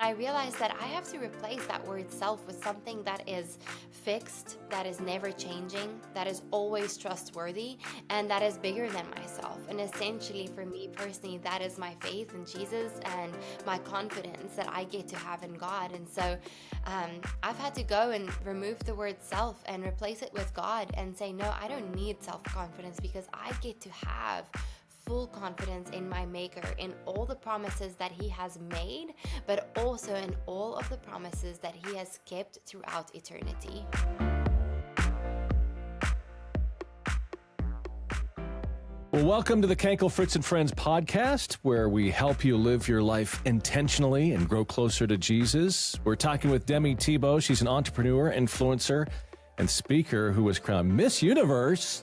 I realized that I have to replace that word self with something that is fixed, that is never changing, that is always trustworthy, and that is bigger than myself. And essentially, for me personally, that is my faith in Jesus and my confidence that I get to have in God. And so I've had to go and remove the word self and replace it with God and say, no, I don't need self confidence because I get to have full confidence in my Maker, in all the promises that He has made, but also in all of the promises that He has kept throughout eternity. Well, welcome to the Kankel, Fritz, and Friends podcast, where we help you live your life intentionally and grow closer to Jesus. We're talking with Demi Tebow. She's an entrepreneur, influencer, and speaker who was crowned Miss Universe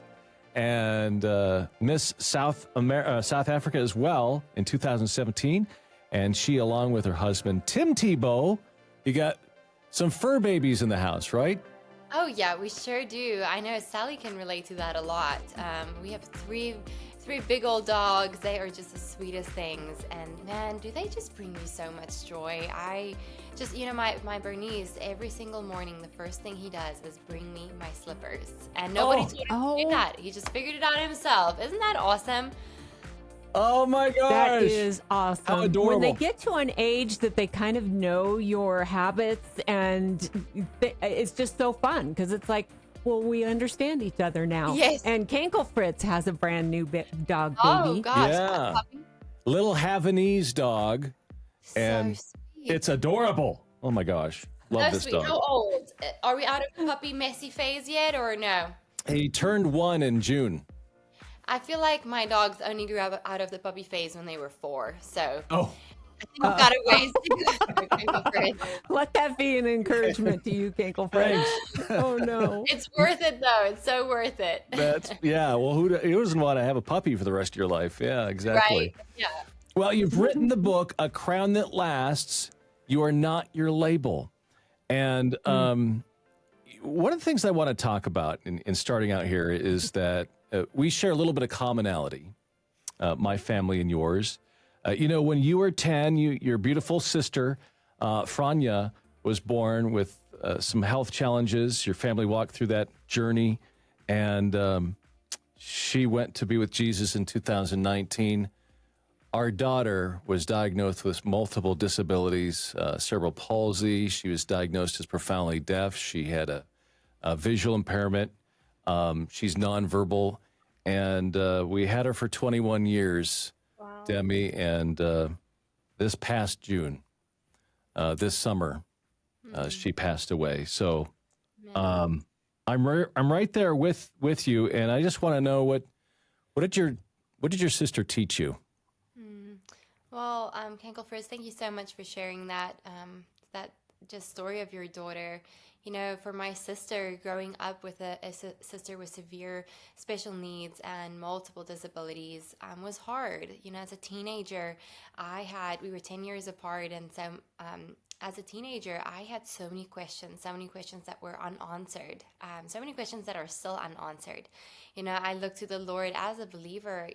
and Miss South Africa as well in 2017. And she, along with her husband, Tim Tebow, you got some fur babies in the house, right? Oh yeah, we sure do. I know Sally can relate to that a lot. We have three big old dogs. They are just the sweetest things, and man, do they just bring me so much joy. I just, my Bernice, every single morning, the first thing he does is bring me my slippers, and nobody told him to do that. He just figured it out himself. Isn't that awesome? Oh my gosh. That is awesome. How adorable. When they get to an age that they kind of know your habits, and it's just so fun because it's like, well, we understand each other now. Yes. And Kankel Fritz has a brand new dog Oh baby. gosh, Yeah. a puppy? Little Havanese dog, and So sweet. it's adorable. Oh my gosh. Love So this sweet. dog. How old? Are we out of the puppy messy phase yet, or no? He turned 1 in June. I feel like my dogs only grew up out of the puppy phase when they were 4, so Oh, I think we've got a ways to go. Let that be an encouragement to you, Kankel Fritz. Oh, no. It's worth it, though. It's so worth it. yeah. Well, who doesn't want to have a puppy for the rest of your life? Yeah, exactly. Right? Yeah. Well, you've written the book, A Crown That Lasts. You are not your label. And one of the things I want to talk about in starting out here is that we share a little bit of commonality, my family and yours. When you were 10, your beautiful sister, Franya, was born with some health challenges. Your family walked through that journey, and she went to be with Jesus in 2019. Our daughter was diagnosed with multiple disabilities, cerebral palsy. She was diagnosed as profoundly deaf. She had a visual impairment. She's nonverbal, and we had her for 21 years. Wow. Demi, and this past June, this summer, she passed away. So I'm right there with you, and I just want to know what did your sister teach you? Well, Kankel Fritz, thank you so much for sharing that just story of your daughter. For my sister, growing up with a sister with severe special needs and multiple disabilities was hard. As a teenager, we were 10 years apart, and so as a teenager, I had so many questions that were unanswered, so many questions that are still unanswered. I looked to the Lord as a believer,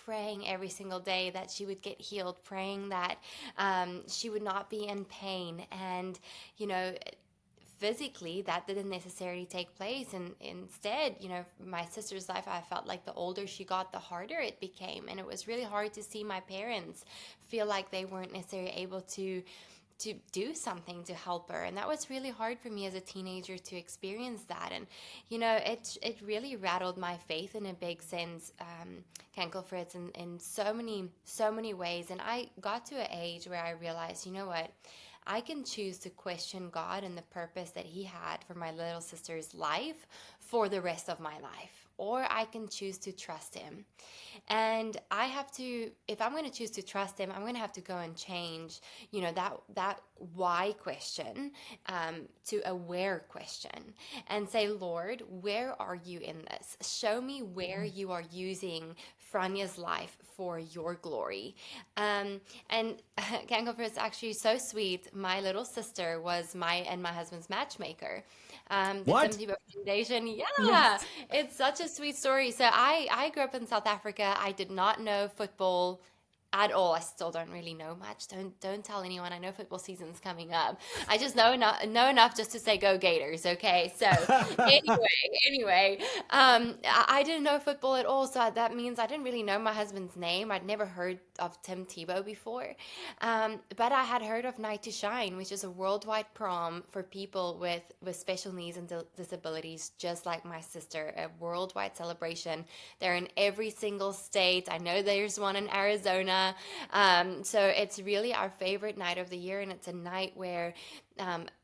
praying every single day that she would get healed, praying that she would not be in pain, and, physically that didn't necessarily take place, and instead, my sister's life, I felt like the older she got, the harder it became, and it was really hard to see my parents feel like they weren't necessarily able to do something to help her, and that was really hard for me as a teenager to experience that. And it really rattled my faith in a big sense, Kankel Fritz, in so many ways. And I got to an age where I realized, what, I can choose to question God and the purpose that He had for my little sister's life for the rest of my life, or I can choose to trust Him. And I have to, if I'm going to choose to trust Him, I'm going to have to go and change, that why question to a where question, and say, Lord, where are you in this? Show me where you are using Franya's life for your glory. And Kankel Fritz, actually so sweet. My little sister was my husband's matchmaker. What? Demi Tebow Foundation. Yeah, Yes. It's such a sweet story. So I grew up in South Africa. I did not know football at all. I still don't really know much. Don't tell anyone. I know football season's coming up. I just know enough just to say go Gators. Okay. So anyway, I didn't know football at all. So that means I didn't really know my husband's name. I'd never heard of Tim Tebow before. But I had heard of Night to Shine, which is a worldwide prom for people with special needs and disabilities, just like my sister, a worldwide celebration. They're in every single state. I know there's one in Arizona. So it's really our favorite night of the year, and it's a night where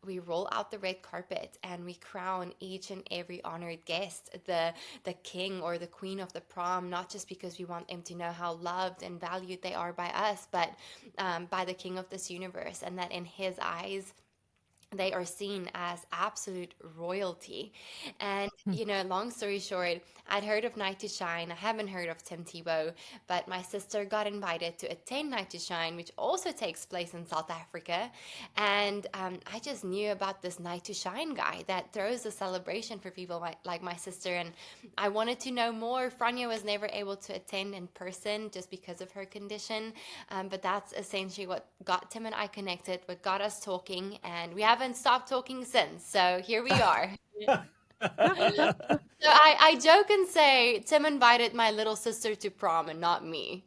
we roll out the red carpet and we crown each and every honored guest the king or the queen of the prom, not just because we want them to know how loved and valued they are by us, but by the king of this universe, and that in his eyes they are seen as absolute royalty. And, long story short, I'd heard of Night to Shine. I haven't heard of Tim Tebow, but my sister got invited to attend Night to Shine, which also takes place in South Africa. And I just knew about this Night to Shine guy that throws a celebration for people like my sister. And I wanted to know more. Franya was never able to attend in person just because of her condition. But that's essentially what got Tim and I connected, what got us talking. And we haven't stopped talking since. So here we are. So I joke and say Tim invited my little sister to prom and not me.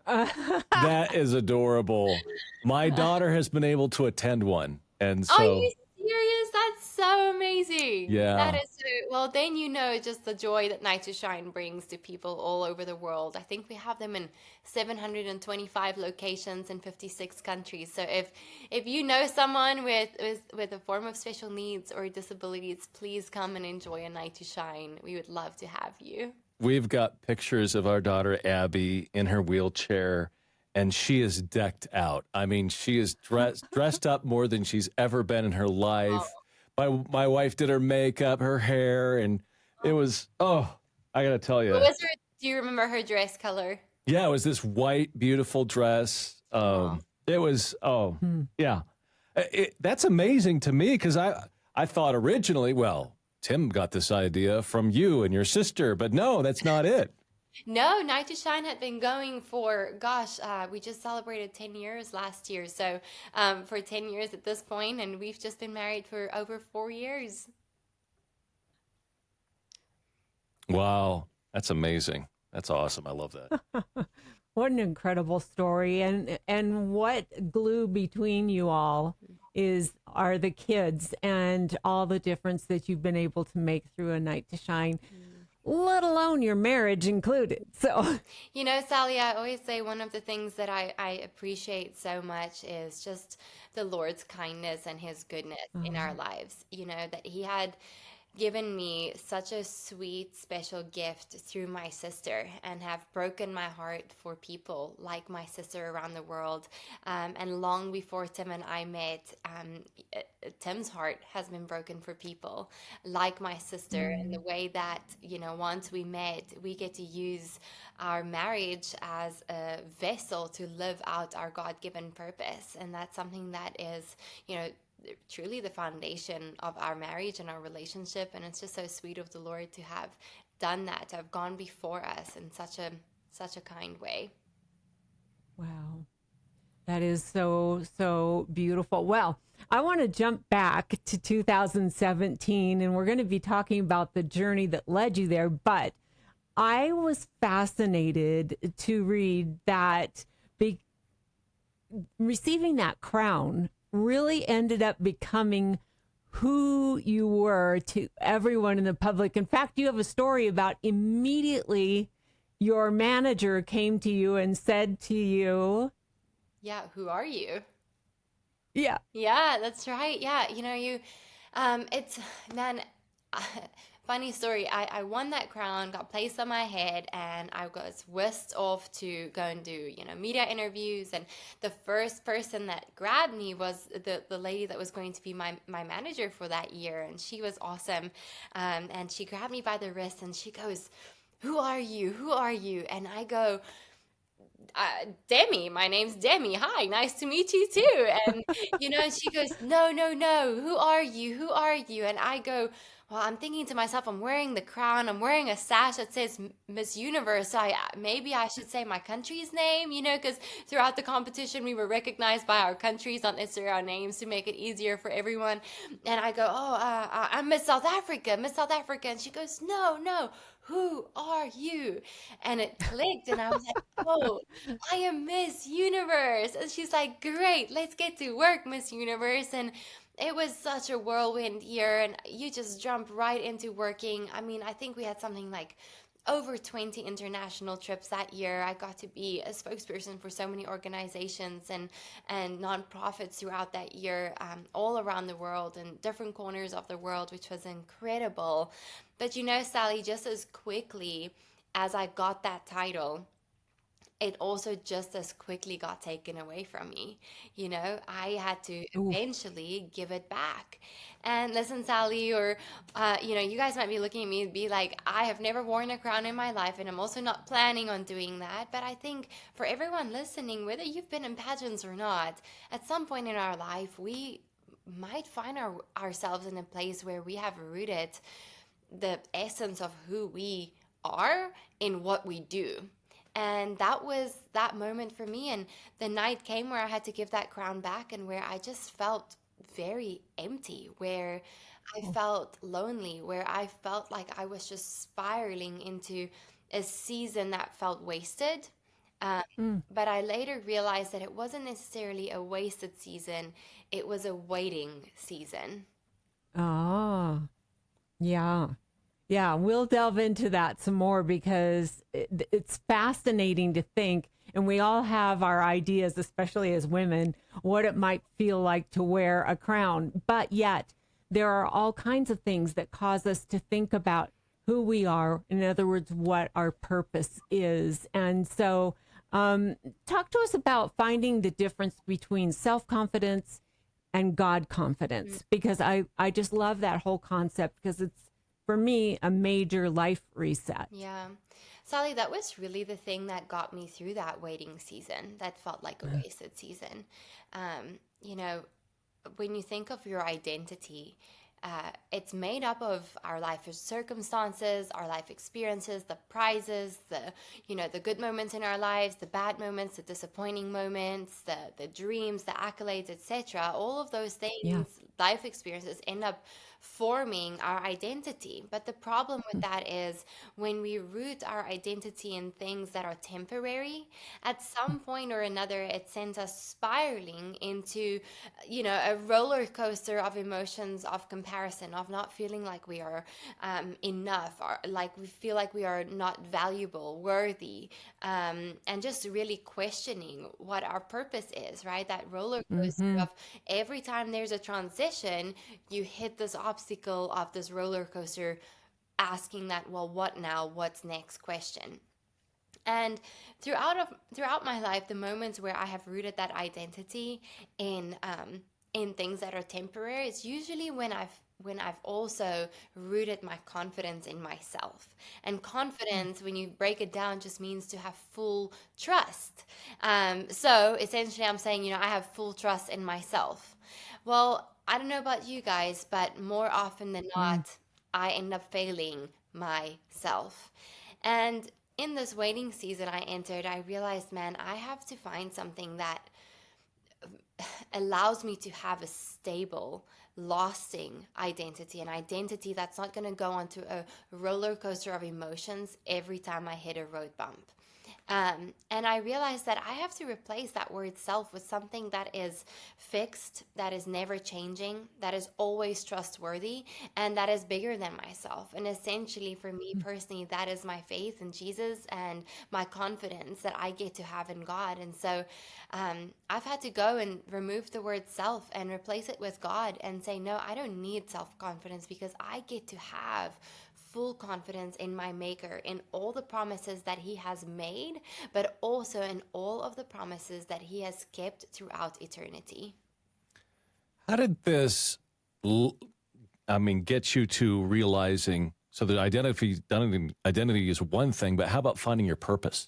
That is adorable. My daughter has been able to attend one. And Are so, you serious? That's so amazing. That yeah, is so, well, then just the joy that Night to Shine brings to people all over the world. I think we have them in 725 locations in 56 countries. So if you know someone with a form of special needs or disabilities, please come and enjoy a Night to Shine. We would love to have you. we've got pictures of our daughter Abby in her wheelchair, and she is decked out. I mean, she is dressed up more than she's ever been in her life. Oh, My wife did her makeup, her hair, and it was, I gotta tell what you, was her, do you remember her dress color? yeah, it was this white, beautiful dress. Oh. It was, yeah. That's amazing to me because I thought originally, well, Tim got this idea from you and your sister, but no, that's not it. No, Night to Shine had been going for, gosh, we just celebrated 10 years last year. So for 10 years at this point, and we've just been married for over 4 years. Wow, that's amazing. That's awesome. I love that. What an incredible story, and what glue between you all are the kids and all the difference that you've been able to make through a Night to Shine, let alone your marriage included. So, Sally, I always say one of the things that I appreciate so much is just the Lord's kindness and his goodness in our lives. That he had given me such a sweet, special gift through my sister and have broken my heart for people like my sister around the world. And long before Tim and I met, Tim's heart has been broken for people like my sister. And the way that, once we met, we get to use our marriage as a vessel to live out our God-given purpose. And that's something that is, truly the foundation of our marriage and our relationship. And it's just so sweet of the Lord to have done that, to have gone before us in such a kind way. wow, that is so beautiful. Well, I want to jump back to 2017, and we're going to be talking about the journey that led you there. But I was fascinated to read that receiving that crown really ended up becoming who you were to everyone in the public. In fact, you have a story about immediately your manager came to you and said to you, Yeah, who are you? yeah. Yeah, that's right. Yeah, it's, man, funny story. I won that crown, got placed on my head, and I was whisked off to go and do, media interviews. And the first person that grabbed me was the lady that was going to be my manager for that year. And she was awesome. And she grabbed me by the wrist and she goes, who are you? Who are you? And I go, Demi, my name's Demi. Hi, nice to meet you too. And, and she goes, no, who are you? Who are you? And I go, well, I'm thinking to myself, I'm wearing the crown, I'm wearing a sash that says Miss Universe. So maybe I should say my country's name, because throughout the competition we were recognized by our countries, not necessarily our names, to make it easier for everyone. And I go, oh, I'm Miss South Africa, Miss South Africa. And she goes, no, no, who are you? And it clicked, and I was like, oh, I am Miss Universe. And she's like, great, let's get to work, Miss Universe. And it was such a whirlwind year, and you just jump right into working. I mean, I think we had something like over 20 international trips that year. I got to be a spokesperson for so many organizations and nonprofits throughout that year, all around the world and different corners of the world, which was incredible. But Sally, just as quickly as I got that title, it also just as quickly got taken away from me. I had to Oof. eventually give it back. And listen, Sally, or, you guys might be looking at me and be like, I have never worn a crown in my life, and I'm also not planning on doing that. But I think for everyone listening, whether you've been in pageants or not, at some point in our life, we might find ourselves in a place where we have rooted the essence of who we are in what we do. And that was that moment for me. And the night came where I had to give that crown back, and where I just felt very empty, where I felt lonely, where I felt like I was just spiraling into a season that felt wasted. Um, Mm. but I later realized that it wasn't necessarily a wasted season, it was a waiting season. Oh, yeah. Yeah, we'll delve into that some more because it's fascinating to think, and we all have our ideas, especially as women, what it might feel like to wear a crown. But yet, there are all kinds of things that cause us to think about who we are. In other words, what our purpose is. And so, talk to us about finding the difference between self confidence and God confidence, because I just love that whole concept because it's, for me, a major life reset. Yeah. Sally, that was really the thing that got me through that waiting season that felt like a wasted season. Um, you know, when you think of your identity, it's made up of our life circumstances, our life experiences, the prizes, the good moments in our lives, the bad moments, the disappointing moments, the dreams, the accolades, etc. All of those Yeah. things, life experiences, end up forming our identity. But the problem with that is when we root our identity in things that are temporary, at some point or another, it sends us spiraling into, a roller coaster of emotions, of comparison, of not feeling like we are enough, or like we feel like we are not valuable, worthy, and just really questioning what our purpose is, right? That roller coaster Mm-hmm. of every time there's a transition, you hit this obstacle of this roller coaster, asking that, well, what now? What's next question? And throughout my life, the moments where I have rooted that identity in things that are temporary, it's usually when I've also rooted my confidence in myself. And confidence, when you break it down, just means to have full trust. So essentially, I'm saying, I have full trust in myself. Well, I don't know about you guys, but more often than not, I end up failing myself. And in this waiting season I entered, I realized, man, I have to find something that allows me to have a stable, lasting identity, an identity that's not going to go onto a roller coaster of emotions every time I hit a road bump. And I realized that I have to replace that word self with something that is fixed, that is never changing, that is always trustworthy, and that is bigger than myself. And essentially, for me personally, that is my faith in Jesus and my confidence that I get to have in God. And so I've had to go and remove the word self and replace it with God and say, no, I don't need self confidence because I get to have full confidence in my maker, in all the promises that he has made, but also in all of the promises that he has kept throughout eternity. How did this, get you to realizing? So the identity is one thing, but how about finding your purpose?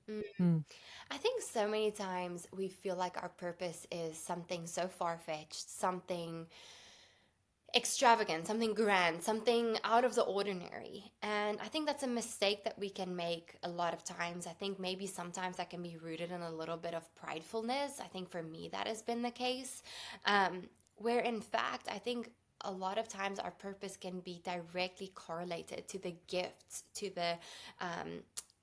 Mm. Mm. I think so many times we feel like our purpose is something so far fetched, something extravagant, something grand, something out of the ordinary. And I think that's a mistake that we can make a lot of times. I think maybe sometimes that can be rooted in a little bit of pridefulness. I think for me that has been the case. Where in fact, I think a lot of times our purpose can be directly correlated to the gifts, to the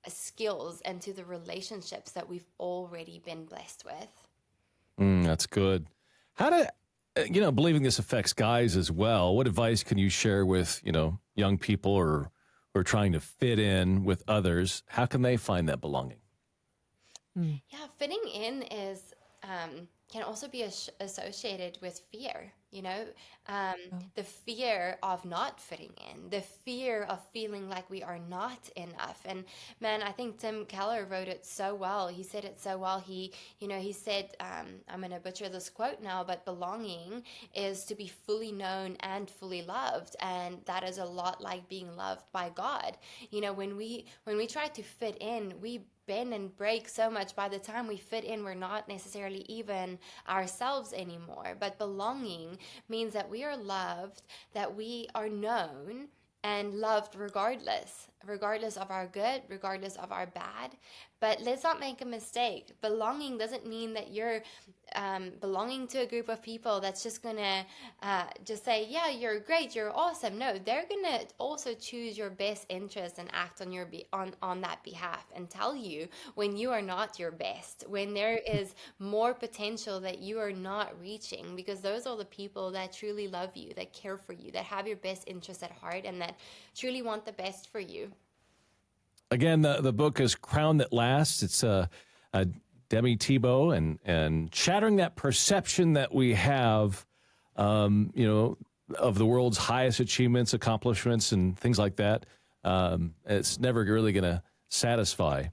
skills, and to the relationships that we've already been blessed with. That's good. How do believing this affects guys as well? What advice can you share with young people or who are trying to fit in with others? How can they find that belonging? Yeah, fitting in is can also be associated with fear. The fear of not fitting in, the fear of feeling like we are not enough. And man, I think Tim Keller wrote it so well. He said it so well. He said, I'm going to butcher this quote now, but belonging is to be fully known and fully loved, and that is a lot like being loved by God. When we try to fit in, we bend and break so much. By the time we fit in, we're not necessarily even ourselves anymore. But belonging means that we are loved, that we are known and loved regardless of our good, regardless of our bad. But let's not make a mistake. Belonging doesn't mean that you're belonging to a group of people that's just gonna just say, yeah, you're great, you're awesome. No, they're gonna also choose your best interest and act on your on that behalf, and tell you when you are not your best, when there is more potential that you are not reaching, because those are the people that truly love you, that care for you, that have your best interest at heart, and that truly want the best for you. Again, the book is Crown That Lasts. It's Demi Tebow and shattering that perception that we have, of the world's highest achievements, accomplishments, and things like that. It's never really going to satisfy.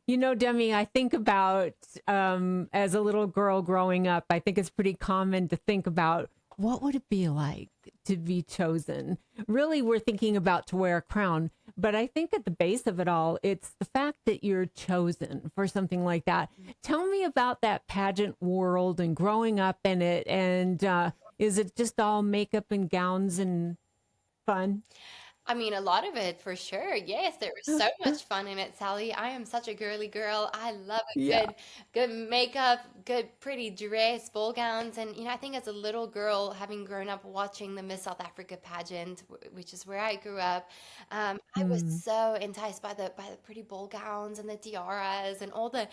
Demi, I think about as a little girl growing up, I think it's pretty common to think about what would it be like to be chosen? Really, we're thinking about to wear a crown. But I think at the base of it all, it's the fact that you're chosen for something like that. Tell me about that pageant world and growing up in it. And is it just all makeup and gowns and fun? I mean, a lot of it for sure. Yes, there was so much fun in it, Sally. I am such a girly girl. I love a Yeah. good makeup, good pretty dress, ball gowns, and I think as a little girl, having grown up watching the Miss South Africa pageant, which is where I grew up, I was Mm, so enticed by the pretty ball gowns and the tiaras and all the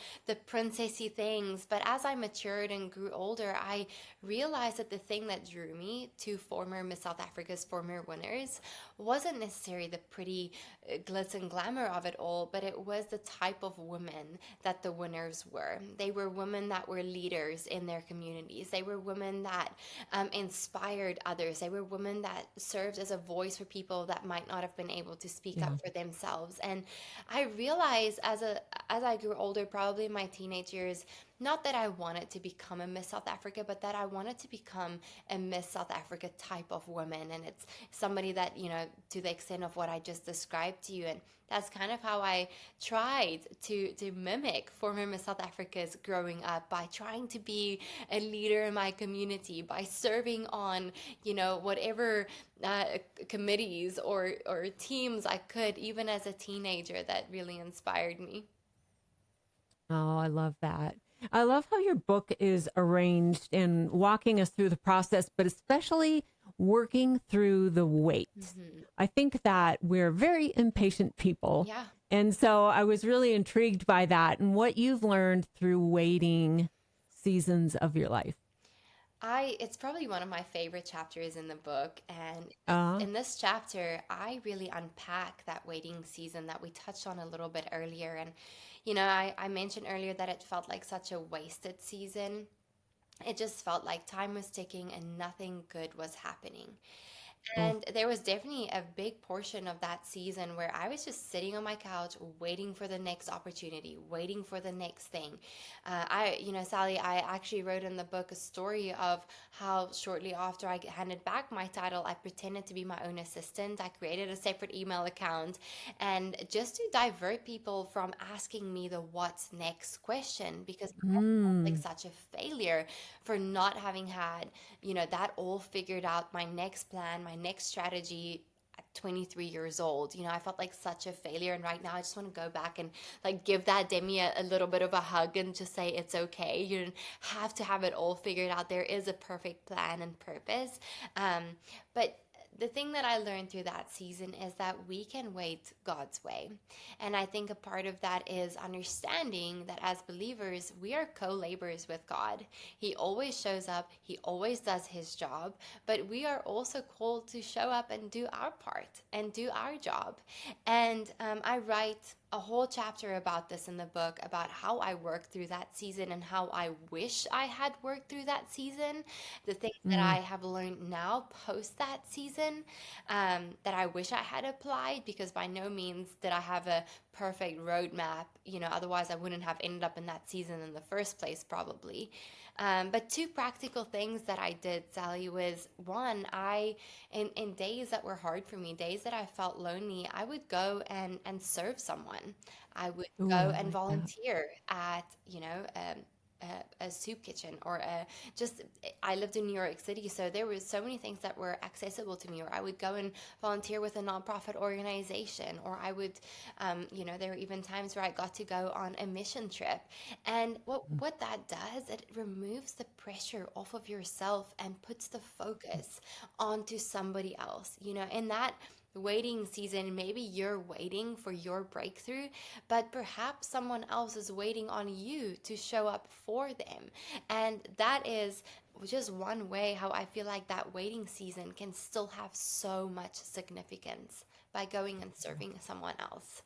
princessy things. But as I matured and grew older, I realized that the thing that drew me to former Miss South Africa's former winners wasn't necessarily the pretty glitz and glamour of it all, but it was the type of women that the winners were. They were women that were leaders in their communities. They were women that inspired others. They were women that served as a voice for people that might not have been able to speak yeah. up for themselves. And I realized as I grew older, probably in my teenage years, not that I wanted to become a Miss South Africa, but that I wanted to become a Miss South Africa type of woman. And it's somebody that, to the extent of what I just described to you. And that's kind of how I tried to mimic former Miss South Africa's growing up, by trying to be a leader in my community, by serving on, whatever committees or teams I could, even as a teenager, that really inspired me. Oh, I love that. I love how your book is arranged and walking us through the process, but especially working through the wait. I think that we're very impatient people. Yeah. And so I was really intrigued by that and what you've learned through waiting seasons of your life. It's probably one of my favorite chapters in the book. And Uh, in this chapter, I really unpack that waiting season that we touched on a little bit earlier. And, I mentioned earlier that it felt like such a wasted season. It just felt like time was ticking and nothing good was happening. Oh. And there was definitely a big portion of that season where I was just sitting on my couch waiting for the next opportunity, waiting for the next thing. Sally, I actually wrote in the book a story of how shortly after I handed back my title, I pretended to be my own assistant. I created a separate email account, and just to divert people from asking me the what's next question, because I felt like Mm. such a failure for not having had, that all figured out, my next plan, my next strategy at 23 years old. I felt like such a failure. And right now, I just want to go back and like give that Demi a little bit of a hug and just say it's okay. You don't have to have it all figured out. There is a perfect plan and purpose. Um, but the thing that I learned through that season is that we can wait God's way. And I think a part of that is understanding that as believers, we are co laborers with God. He always shows up, He always does His job, but we are also called to show up and do our part and do our job. And I write a whole chapter about this in the book, about how I worked through that season and how I wish I had worked through that season. The things that I Mm. have learned now post that season, that I wish I had applied, because by no means did I have a perfect roadmap. Otherwise I wouldn't have ended up in that season in the first place, probably. But two practical things that I did, Sally, was one, in days that were hard for me, days that I felt lonely, I would go and serve someone. I would Ooh, go I and like that. volunteer at, a soup kitchen, or just, I lived in New York City, so there was so many things that were accessible to me. Or I would go and volunteer with a nonprofit organization, or I would, there were even times where I got to go on a mission trip. And what that does, it removes the pressure off of yourself and puts the focus onto somebody else. In that waiting season, maybe you're waiting for your breakthrough, but perhaps someone else is waiting on you to show up for them. And that is just one way how I feel like that waiting season can still have so much significance, by going and serving someone else.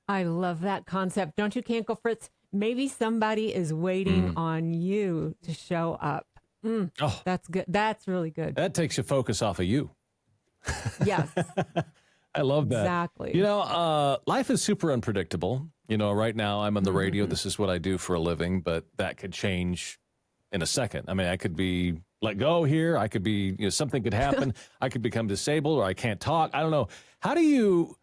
I love that concept. Don't you, Cankle Fritz? Maybe somebody is waiting Mm. on you to show up. Oh, That's good. That's really good. that takes your focus off of you. Yes, I love that. exactly. Life is super unpredictable. Right now I'm on the radio. Hmm. This is what I do for a living, but that could change in a second. I mean, I could be let go here. I could be, something could happen. I could become disabled, or I can't talk. I don't know. How do you,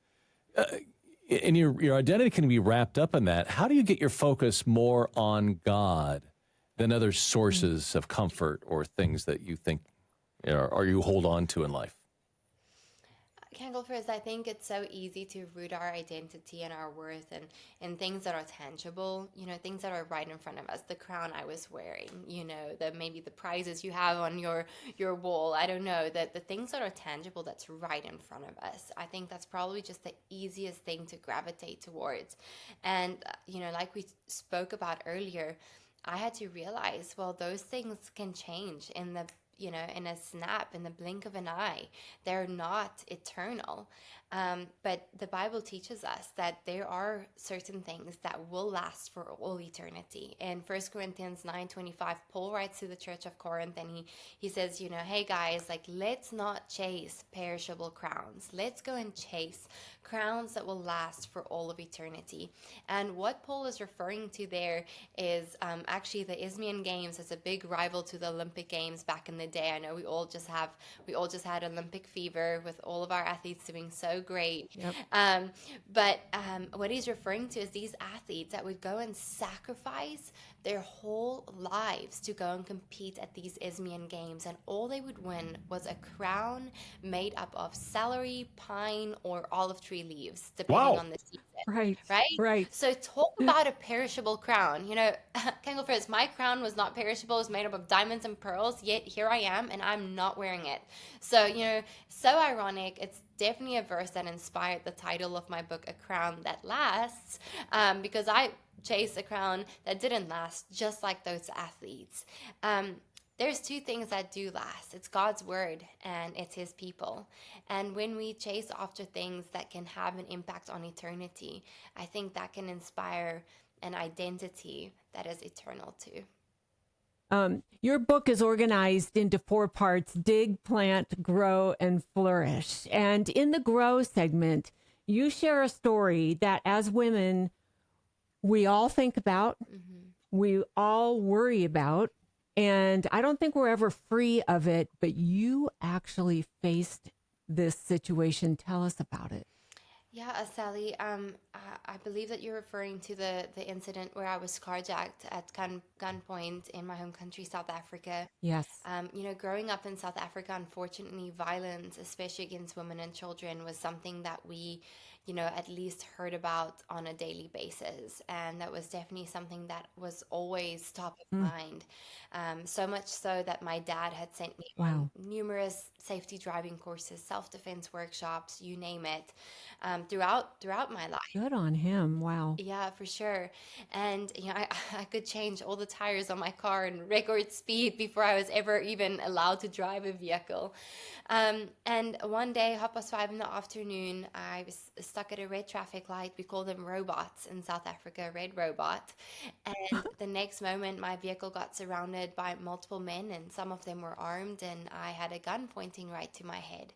and your identity can be wrapped up in that. How do you get your focus more on God than other sources of comfort or things that you think, or you hold on to in life? Kanglefers, I think it's so easy to root our identity and our worth in things that are tangible, things that are right in front of us. The crown I was wearing, maybe the prizes you have on your wall. I don't know, the things that are tangible, that's right in front of us. I think that's probably just the easiest thing to gravitate towards. And like we spoke about earlier, I had to realize, well, those things can change in a snap, in the blink of an eye. They're not eternal. But the Bible teaches us that there are certain things that will last for all eternity. In 1 Corinthians 9:25, Paul writes to the church of Corinth, and he says, hey guys, like, let's not chase perishable crowns. Let's go and chase crowns that will last for all of eternity. And what Paul is referring to there is actually the Isthmian Games as a big rival to the Olympic Games back in the day. I know we all just had Olympic fever with all of our athletes doing so great. Yep. But what he's referring to is these athletes that would go and sacrifice their whole lives to go and compete at these Isthmian Games, and all they would win was a crown made up of celery, pine, or olive tree leaves, depending Wow. on the season. Right. Right? Right. So talk about a perishable crown. Kangle Fritz, my crown was not perishable. It was made up of diamonds and pearls, yet here I am, and I'm not wearing it. So, so ironic. It's definitely a verse that inspired the title of my book, A Crown That Lasts, because I chased a crown that didn't last, just like those athletes. There's two things that do last. It's God's word and it's his people. And when we chase after things that can have an impact on eternity, I think that can inspire an identity that is eternal too. Your book is organized into 4 parts: dig, plant, grow, and flourish. And in the grow segment, you share a story that as women, we all think about, we all worry about, and I don't think we're ever free of it, but you actually faced this situation. Tell us about it. Yeah, Sally, I believe that you're referring to the incident where I was carjacked at gunpoint in my home country, South Africa. Yes. Growing up in South Africa, unfortunately, violence, especially against women and children, was something that we, at least heard about on a daily basis. And that was definitely something that was always top of mind. So much so that my dad had sent me on Wow. numerous safety driving courses, self-defense workshops, you name it, throughout my life. Good on him. Wow. Yeah, for sure. And I could change all the tires on my car in record speed before I was ever even allowed to drive a vehicle. And one day, 5:30 in the afternoon, I was stuck at a red traffic light. We call them robots in South Africa, red robot. And the next moment, my vehicle got surrounded by multiple men, and some of them were armed, and I had a gun pointing right to my head.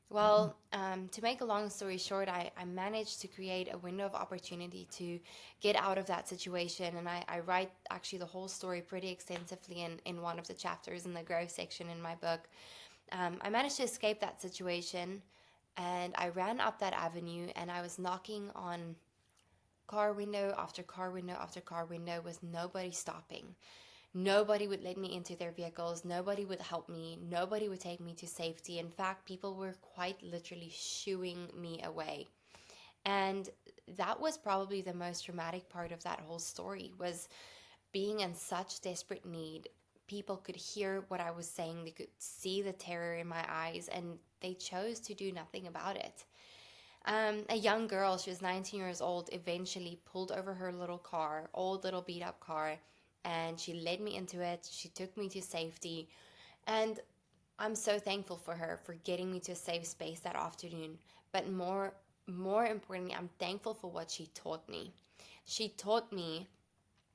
Well, to make a long story short, I managed to create a window of opportunity to get out of that situation. And I write actually the whole story pretty extensively in one of the chapters in the growth section in my book. I managed to escape that situation, and I ran up that avenue, and I was knocking on car window after car window after car window with nobody stopping. Nobody would let me into their vehicles. Nobody would help me. Nobody would take me to safety. In fact, people were quite literally shooing me away. And that was probably the most traumatic part of that whole story, was being in such desperate need. People could hear what I was saying. They could see the terror in my eyes, and they chose to do nothing about it. A young girl, she was 19 years old, eventually pulled over her little car, old little beat up car, and she led me into it. She took me to safety. And I'm so thankful for her for getting me to a safe space that afternoon. But more importantly, I'm thankful for what she taught me. She taught me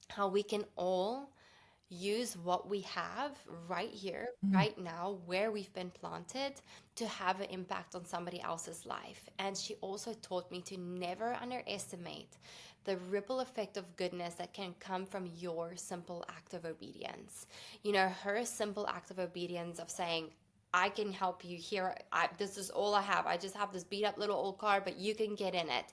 how we can all use what we have right here, right now, where we've been planted, to have an impact on somebody else's life. And she also taught me to never underestimate the ripple effect of goodness that can come from your simple act of obedience. Her simple act of obedience of saying, I can help you here. This is all I have. I just have this beat up little old car, but you can get in it.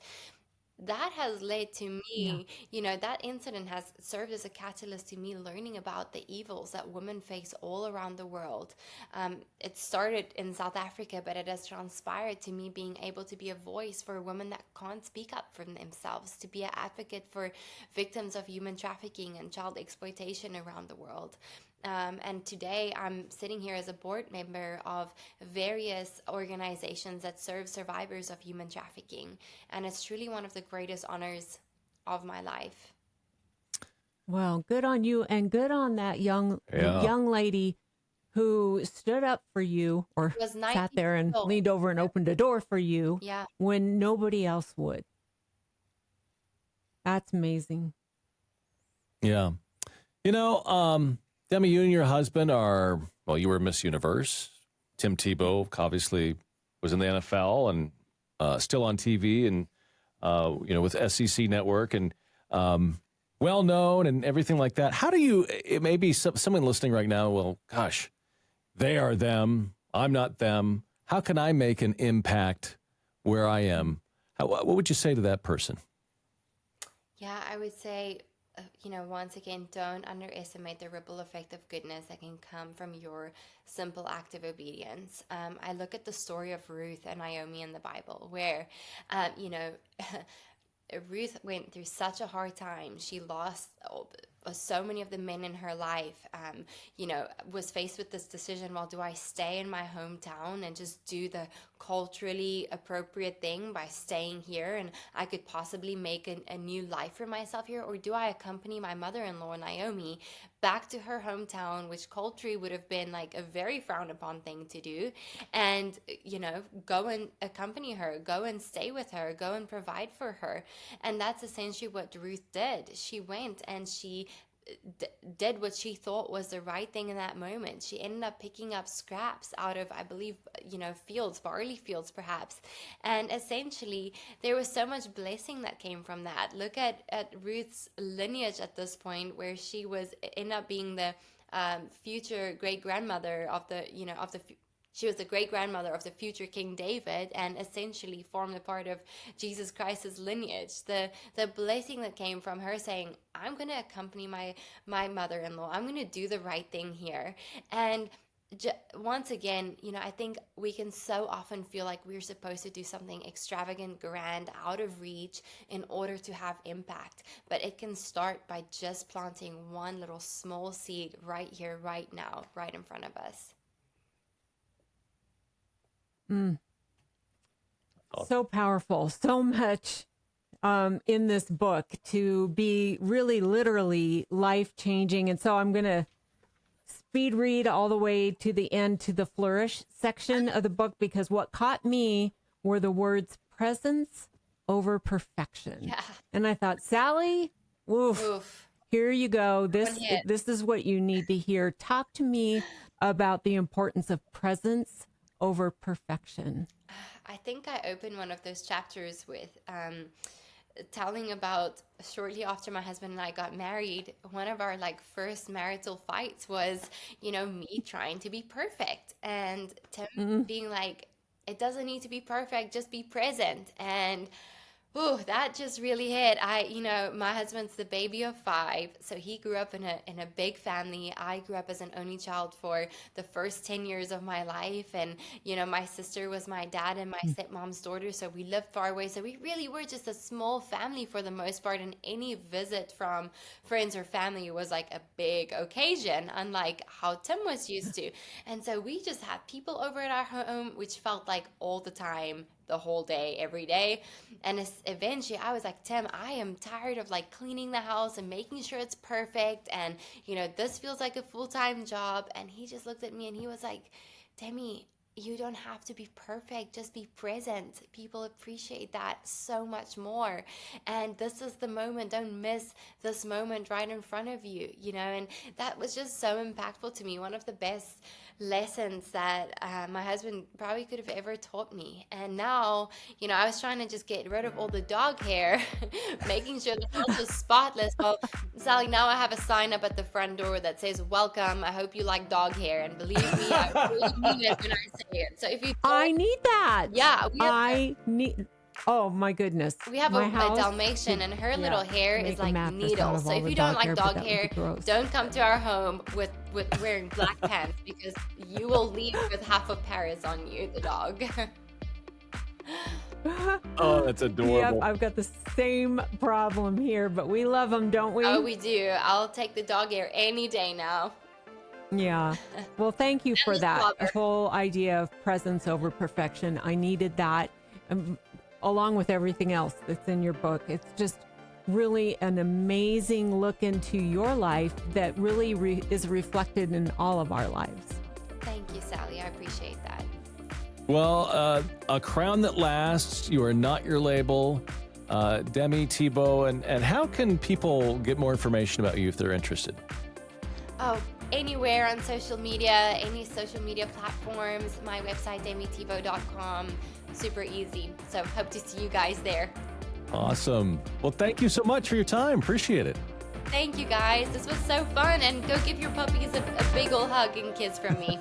That has led to Yeah. me, that incident has served as a catalyst to me learning about the evils that women face all around the world. It started in South Africa, but it has transpired to me being able to be a voice for women that can't speak up for themselves, to be an advocate for victims of human trafficking and child exploitation around the world. And today I'm sitting here as a board member of various organizations that serve survivors of human trafficking. And it's truly one of the greatest honors of my life. Well, good on you, and good on that Yeah. young lady who stood up for you, or It was sat 19 there years and old. leaned over and opened a door for you Yeah. when nobody else would. That's amazing. Yeah. Demi, you and your husband are, well, you were Miss Universe. Tim Tebow obviously was in the NFL and still on TV and, with SEC Network and well known and everything like that. How do you, it may be someone listening right now, well, gosh, they are them. I'm not them. How can I make an impact where I am? What would you say to that person? Yeah, I would say, once again, don't underestimate the ripple effect of goodness that can come from your simple act of obedience. I look at the story of Ruth and Naomi in the Bible, where, Ruth went through such a hard time. She lost so many of the men in her life, was faced with this decision, well, do I stay in my hometown and just do the culturally appropriate thing by staying here and I could possibly make a new life for myself here, or do I accompany my mother-in-law Naomi back to her hometown, which culturally would have been like a very frowned upon thing to do, and go and accompany her, go and stay with her, go and provide for her. And that's essentially what Ruth did. She went and she d- did what she thought was the right thing in that moment. She ended up picking up scraps out of, I believe, fields, barley fields perhaps. And essentially, there was so much blessing that came from that. Look at Ruth's lineage at this point, where she was ended up being the future great grandmother of the, she was the great grandmother of the future King David, and essentially formed a part of Jesus Christ's lineage. The blessing that came from her saying, "I'm going to accompany my mother-in-law. I'm going to do the right thing here." And once again, I think we can so often feel like we're supposed to do something extravagant, grand, out of reach in order to have impact. But it can start by just planting one little small seed right here, right now, right in front of us. So powerful, so much in this book to be really literally life changing. And so I'm going to speed read all the way to the end, to the flourish section of the book, because what caught me were the words presence over perfection. Yeah. And I thought, Sally, Oof. here you go. One hit. This is what you need to hear. Talk to me about the importance of presence over perfection. I think I opened one of those chapters with telling about shortly after my husband and I got married, one of our first marital fights was, me trying to be perfect, and Tim being like, "It doesn't need to be perfect, just be present." And ooh, that just really hit. My husband's the baby of 5, so he grew up in a big family. I grew up as an only child for the first 10 years of my life, and my sister was my dad and my stepmom's daughter, so we lived far away. So we really were just a small family for the most part, and any visit from friends or family was like a big occasion, unlike how Tim was used to. And so we just had people over at our home, which felt like all the time, the whole day, every day. And eventually I was like, "Tim, I am tired of cleaning the house and making sure it's perfect. And, this feels like a full-time job." And he just looked at me and he was like, "Demi, you don't have to be perfect. Just be present. People appreciate that so much more. And this is the moment. Don't miss this moment right in front of you." And that was just so impactful to me. One of the best lessons that my husband probably could have ever taught me. And now, I was trying to just get rid of all the dog hair, making sure the house was spotless. Well, Sally, now I have a sign up at the front door that says, "Welcome. I hope you like dog hair." And believe me, I really mean it when I say it. So if you I need that. Yeah, Oh my goodness. we have My a house Dalmatian, and her little hair make is a like mattress out needles. of So all if the you don't dog like hair, but dog that would be hair, gross. don't come to our home with wearing black pants, because you will leave with half of Paris on you, the dog. Oh, that's Yep, adorable. I've got the same problem here, but we love them, don't we? Oh, we do. I'll take the dog hair any day now. Yeah. Well, thank you for the that slobber. whole idea of presence over perfection. I needed that, along with everything else that's in your book. It's just really an amazing look into your life that really is reflected in all of our lives. Thank you, Sally. I appreciate that. Well, A Crown That Lasts, You Are Not Your Label, Demi Tebow, and how can people get more information about you if they're interested? Oh, anywhere on social media, any social media platforms, my website, demitebow.com. Super easy. So hope to see you guys there. Awesome. Well, thank you so much for your time. Appreciate it. Thank you, guys. This was so fun. And go give your puppies a big ol' hug and kiss from me.